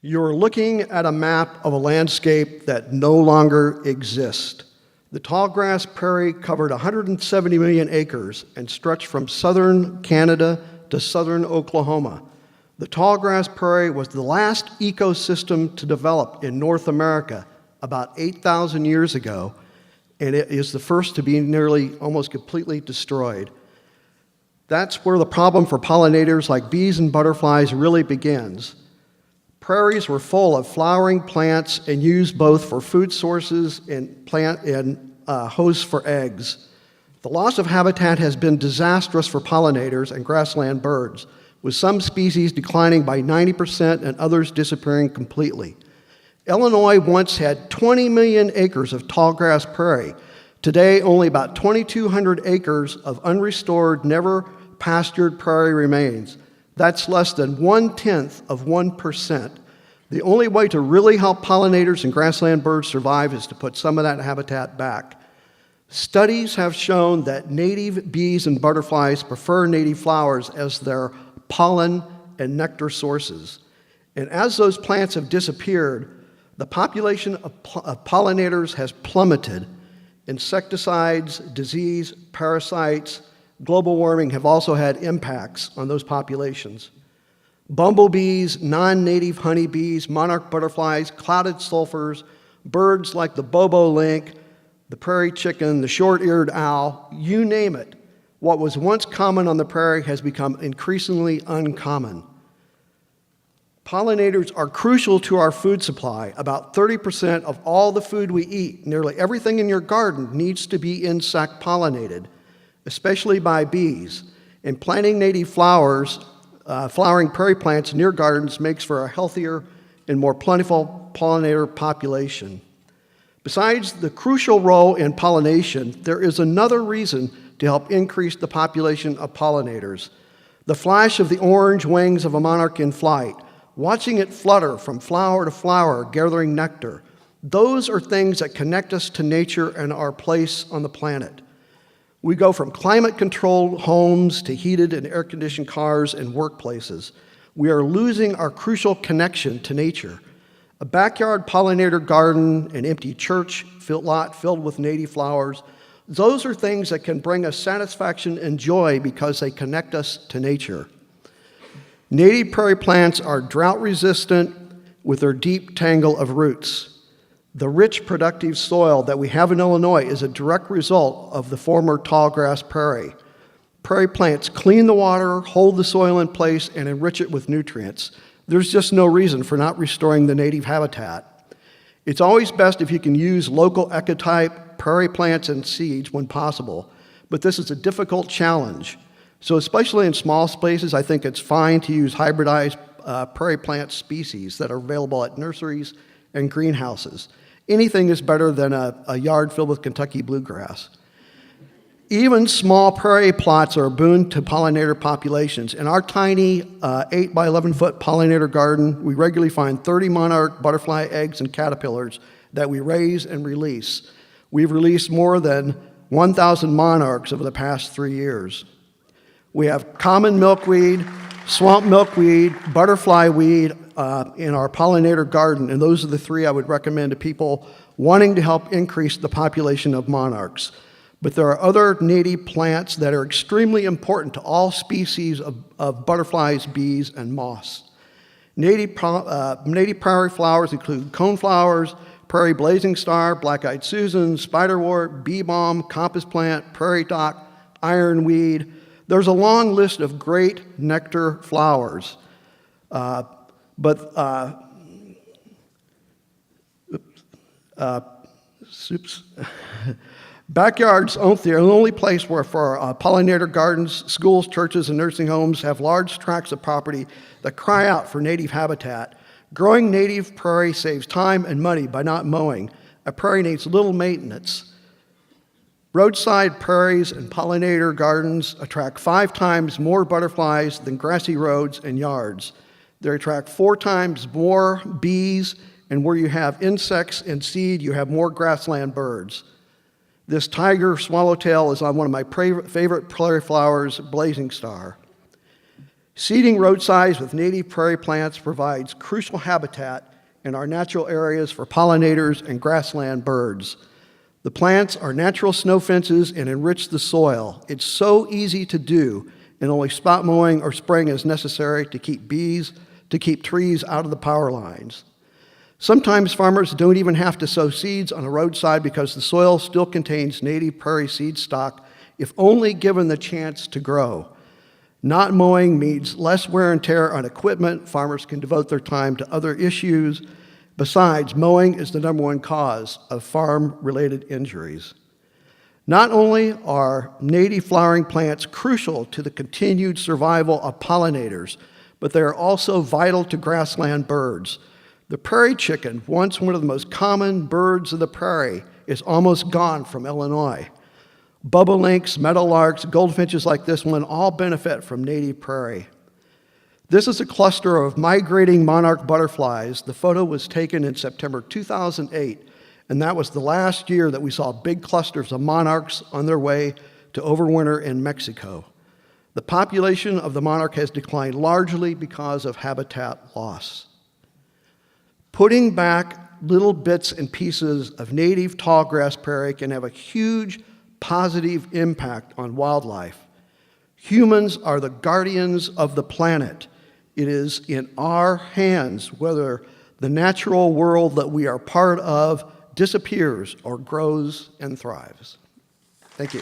You're looking at a map of a landscape that no longer exists. The tallgrass prairie covered 170 million acres and stretched from southern Canada to southern Oklahoma. The tallgrass prairie was the last ecosystem to develop in North America about 8,000 years ago, and it is the first to be nearly almost completely destroyed. That's where the problem for pollinators like bees and butterflies really begins. Prairies were full of flowering plants and used both for food sources and hosts for eggs. The loss of habitat has been disastrous for pollinators and grassland birds, with some species declining by 90% and others disappearing completely. Illinois once had 20 million acres of tallgrass prairie. Today, only about 2,200 acres of unrestored, never pastured prairie remains. That's less than 1/10 of 1%. The only way to really help pollinators and grassland birds survive is to put some of that habitat back. Studies have shown that native bees and butterflies prefer native flowers as their pollen and nectar sources. And as those plants have disappeared, the population of pollinators has plummeted. Insecticides, disease, parasites, global warming have also had impacts on those populations. Bumblebees, non-native honeybees, monarch butterflies, clouded sulfurs, birds like the bobolink, the prairie chicken, the short-eared owl, you name it. What was once common on the prairie has become increasingly uncommon. Pollinators are crucial to our food supply. About 30% of all the food we eat, nearly everything in your garden, needs to be insect pollinated, especially by bees. And planting native flowers, flowering prairie plants near gardens makes for a healthier and more plentiful pollinator population. Besides the crucial role in pollination, there is another reason to help increase the population of pollinators. The flash of the orange wings of a monarch in flight, watching it flutter from flower to flower, gathering nectar. Those are things that connect us to nature and our place on the planet. We go from climate-controlled homes to heated and air-conditioned cars and workplaces. We are losing our crucial connection to nature. A backyard pollinator garden, an empty church lot filled with native flowers, those are things that can bring us satisfaction and joy because they connect us to nature. Native prairie plants are drought-resistant with their deep tangle of roots. The rich, productive soil that we have in Illinois is a direct result of the former tallgrass prairie. Prairie plants clean the water, hold the soil in place, and enrich it with nutrients. There's just no reason for not restoring the native habitat. It's always best if you can use local ecotype, prairie plants, and seeds when possible, but this is a difficult challenge. So especially in small spaces, I think it's fine to use hybridized prairie plant species that are available at nurseries and greenhouses. Anything is better than a yard filled with Kentucky bluegrass. Even small prairie plots are a boon to pollinator populations. In our tiny 8 by 11 foot pollinator garden, we regularly find 30 monarch butterfly eggs and caterpillars that we raise and release. We've released more than 1,000 monarchs over the past 3 years. We have common milkweed, swamp milkweed, butterfly weed in our pollinator garden, and those are the 3 I would recommend to people wanting to help increase the population of monarchs. But there are other native plants that are extremely important to all species of butterflies, bees, and moths. Native prairie flowers include coneflowers, prairie blazing star, black-eyed Susan, spiderwort, bee balm, compass plant, prairie dock, ironweed. There's a long list of great nectar flowers. Backyards aren't the only place where for pollinator gardens, schools, churches, and nursing homes have large tracts of property that cry out for native habitat. Growing native prairie saves time and money by not mowing. A prairie needs little maintenance. Roadside prairies and pollinator gardens attract 5 times more butterflies than grassy roads and yards. They attract 4 times more bees, and where you have insects and seed, you have more grassland birds. This tiger swallowtail is on one of my favorite prairie flowers, blazing star. Seeding roadsides with native prairie plants provides crucial habitat in our natural areas for pollinators and grassland birds. The plants are natural snow fences and enrich the soil. It's so easy to do, and only spot mowing or spraying is necessary to keep trees out of the power lines. Sometimes farmers don't even have to sow seeds on a roadside because the soil still contains native prairie seed stock if only given the chance to grow. Not mowing means less wear and tear on equipment. Farmers can devote their time to other issues. Besides, mowing is the #1 cause of farm-related injuries. Not only are native flowering plants crucial to the continued survival of pollinators, but they are also vital to grassland birds. The prairie chicken, once one of the most common birds of the prairie, is almost gone from Illinois. Bobolinks, meadowlarks, goldfinches like this one all benefit from native prairie. This is a cluster of migrating monarch butterflies. The photo was taken in September 2008, and that was the last year that we saw big clusters of monarchs on their way to overwinter in Mexico. The population of the monarch has declined largely because of habitat loss. Putting back little bits and pieces of native tallgrass prairie can have a huge positive impact on wildlife. Humans are the guardians of the planet. It is in our hands whether the natural world that we are part of disappears or grows and thrives. Thank you.